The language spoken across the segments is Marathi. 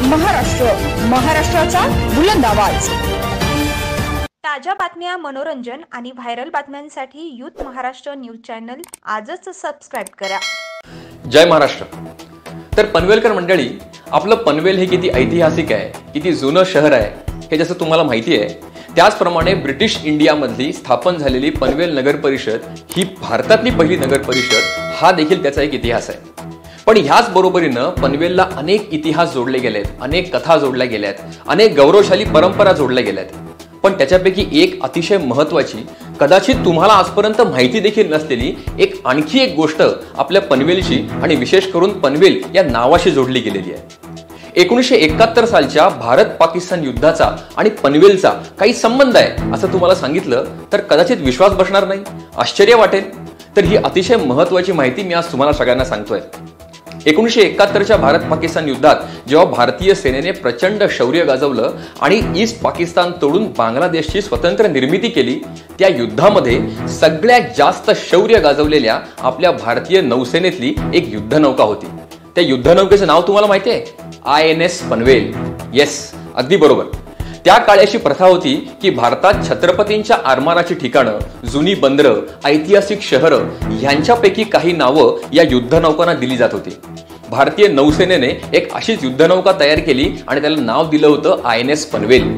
महाराष्ट्र, महाराष्ट्राचा बुलंद आवाज। ताज्या बातम्या, मनोरंजन आणि व्हायरल बातम्यांसाठी यूथ महाराष्ट्र न्यूज चॅनल आजच सबस्क्राइब करा। जय महाराष्ट्र। तर पनवेलकर मंडळी, आपलं पनवेल हे किती ऐतिहासिक आहे, किती जुनं शहर आहे हे जसं तुम्हाला माहिती आहे, त्याचप्रमाणे ब्रिटिश इंडियामधली स्थापन झालेली पनवेल नगर परिषद ही भारतातली पहिली नगर परिषद हा देखील त्याचा एक इतिहास आहे। पण ह्याच बरोबरीनं पनवेलला अनेक इतिहास जोडले गेलेत, अनेक कथा जोडल्या गेल्यात, अनेक गौरवशाली परंपरा जोडल्या गेल्यात। पण त्याच्यापैकी एक अतिशय महत्त्वाची, कदाचित तुम्हाला आजपर्यंत माहिती देखील नसलेली आणखी एक गोष्ट आपल्या पनवेलशी आणि विशेष करून पनवेल या नावाशी जोडली गेलेली आहे। 1971 सालच्या भारत पाकिस्तान युद्धाचा आणि पनवेलचा काही संबंध आहे असं तुम्हाला सांगितलं तर कदाचित विश्वास बसणार नाही, आश्चर्य वाटेल। तर ही अतिशय महत्त्वाची माहिती मी आज तुम्हाला सगळ्यांना सांगतोय। 1971च्या भारत पाकिस्तान युद्धात जेव्हा भारतीय सेनेने प्रचंड शौर्य गाजवलं आणि ईस्ट पाकिस्तान तोडून बांगलादेशची स्वतंत्र निर्मिती केली, त्या युद्धामध्ये सगळ्यात जास्त शौर्य गाजवलेल्या आपल्या भारतीय नौसेनेतली एक युद्धनौका होती। त्या युद्धनौकेचं नाव तुम्हाला माहिती आहे? INS पनवेल। येस, अगदी बरोबर। त्या काळी अशी प्रथा होती की भारतात छत्रपतींच्या आरमाराची ठिकाणं, जुनी बंदरं, ऐतिहासिक शहरं यांच्यापैकी काही नावं या युद्धनौकांना दिली जात होती। भारतीय नौसेनेने एक अशीच युद्धनौका तयार केली आणि त्याला नाव दिलं होतं INS पनवेल।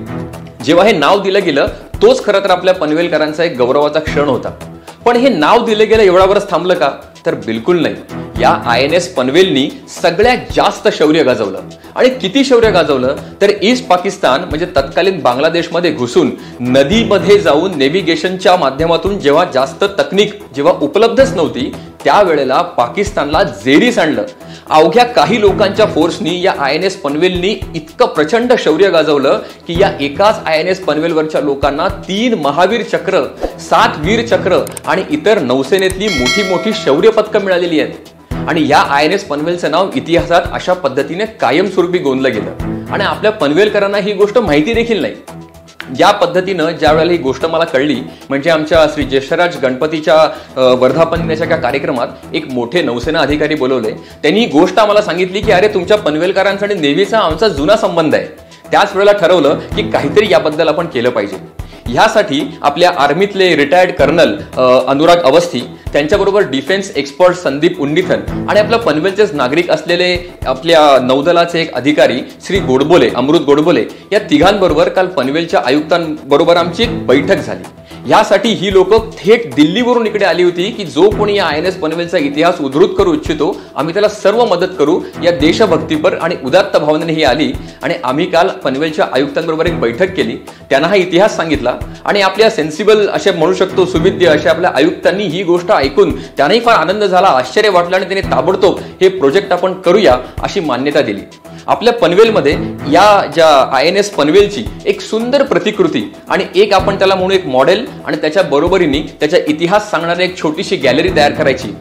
जेव्हा हे नाव दिलं गेलं तोच खरं तर आपल्या पनवेलकरांचा एक गौरवाचा क्षण होता। पण हे नाव दिलं गेलं एवढ्यावरच थांबलं का? तर बिलकुल नाही। या INS पनवेलनी सगळ्यात जास्त शौर्य गाजवलं आणि किती शौर्य गाजवलं तर ईस्ट पाकिस्तान म्हणजे तत्कालीन बांगलादेशमध्ये घुसून नदीमध्ये जाऊन नेव्हिगेशनच्या माध्यमातून जेव्हा जास्त तकनीक जेव्हा उपलब्धच नव्हती त्यावेळेला पाकिस्तानला जेरीस आणलं। अवघ्या काही लोकांच्या फोर्सनी या INS पनवेलनी इतकं प्रचंड शौर्य गाजवलं की या एकाच INS पनवेलवरच्या लोकांना 3 महावीर चक्र, 7 वीर चक्र आणि इतर नौसेनेतली मोठी मोठी शौर्य पदकं मिळालेली आहेत। आणि या INS पनवेलचं नाव इतिहासात अशा पद्धतीने कायमस्वरूपी गोंदलं गेलं आणि आपल्या पनवेलकरांना ही गोष्ट माहिती देखील नाही। या पद्धतीनं ज्या वेळेला ही गोष्ट मला कळली म्हणजे आमच्या श्री ज्येष्ठराज गणपतीच्या वर्धापन दिनाच्या कार्यक्रमात एक मोठे नौसेना अधिकारी बोलवले। त्यांनी ही गोष्ट आम्हाला सांगितली की अरे, तुमच्या पनवेलकरांचा आणि नेव्हीचा आमचा जुना संबंध आहे। त्याच वेळेला ठरवलं की काहीतरी याबद्दल आपण केलं पाहिजे। ह्यासाठी आपल्या आर्मीतले रिटायर्ड कर्नल अनुराग अवस्थी, त्यांच्याबरोबर डिफेन्स एक्सपर्ट संदीप उन्नीथन आणि आपल्या पनवेलचेच नागरिक असलेले आपल्या नौदलाचे एक अधिकारी श्री गोडबोले, अमृत गोडबोले, या तिघांबरोबर काल पनवेलच्या आयुक्तांबरोबर आमची एक बैठक झाली। यासाठी ही लोक थेट दिल्लीवरून इकडे आली होती की जो कोणी या INS पनवेलचा इतिहास उद्धृत करू इच्छितो आम्ही त्याला सर्व मदत करू, या देशभक्तीपर आणि उदात्त भावनेने ही आली। आणि आम्ही काल पनवेलच्या आयुक्तांबरोबर एक बैठक केली, त्यांना हा इतिहास सांगितला आणि आपल्या सेन्सिबल असे म्हणू शकतो सुविद्य अशा आपल्या आयुक्तांनी ही गोष्ट ऐकून त्यांनाही फार आनंद झाला, आश्चर्य वाटलं आणि त्यांनी ताबडतोब हे प्रोजेक्ट आपण करूया अशी मान्यता दिली। आपल्या पनवेलमध्ये या ज्या INS पनवेलची एक सुंदर प्रतिकृती आणि एक आपण त्याला म्हणू एक मॉडेल आणि त्याच्या बरोबरीने त्याचा इतिहास सांगणारी एक छोटीशी गॅलरी तयार करायची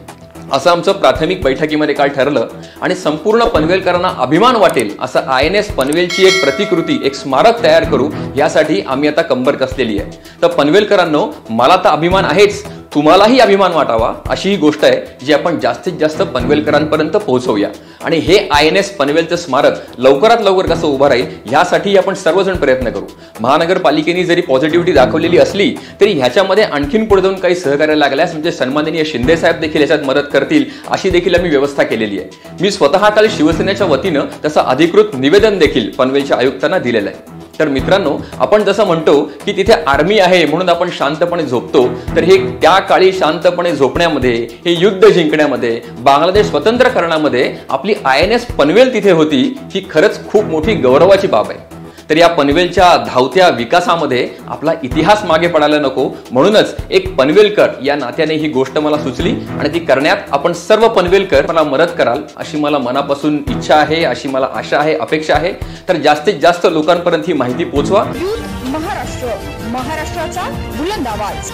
असं आमचं प्राथमिक बैठकीमध्ये काल ठरलं। आणि संपूर्ण पनवेलकरांना अभिमान वाटेल असं INS पनवेलची एक प्रतिकृती, एक स्मारक तयार करू यासाठी आम्ही आता कंबर कसलेली आहे। तर पनवेलकरांनो, मला तर अभिमान आहेच, तुम्हालाही अभिमान वाटावा अशी ही गोष्ट आहे जी आपण जास्तीत जास्त पनवेलकरांपर्यंत पोहोचवूया। आणि हे INS पनवेलचं स्मारक लवकरात लवकर कसं उभं राहील यासाठी आपण सर्वजण प्रयत्न करू। महानगरपालिकेने जरी पॉझिटिव्हिटी दाखवलेली असली तरी ह्याच्यामध्ये आणखीन पुढे जाऊन काही सहकार्य लागल्यास म्हणजे सन्माननीय शिंदे साहेब देखील याच्यात मदत करतील अशी देखील आम्ही व्यवस्था केलेली आहे। मी स्वतः काल शिवसेनेच्या वतीनं तसं अधिकृत निवेदन देखील पनवेलच्या आयुक्तांना दिलेलं आहे। तर मित्रांनो, आपण जसं म्हणतो की तिथे आर्मी आहे म्हणून आपण शांतपणे झोपतो, तर हे त्या काळी शांतपणे झोपण्यामध्ये, हे युद्ध जिंकण्यामध्ये, बांगलादेश स्वतंत्र करण्यामध्ये आपली INS पनवेल तिथे होती ही खरंच खूप मोठी गौरवाची बाब आहे। तर या पनवेलच्या धावत्या विकासामध्ये आपला इतिहास मागे पडायला नको, म्हणूनच एक पनवेलकर या नात्याने ही गोष्ट मला सुचली आणि ती करण्यात आपण सर्व पनवेलकर मला मदत कराल अशी मला मनापासून इच्छा आहे, अशी मला आशा आहे, अपेक्षा आहे। तर जास्तीत जास्त लोकांपर्यंत ही माहिती पोहोचवा। महाराष्ट्र, महाराष्ट्राचा बुलंद आवाज।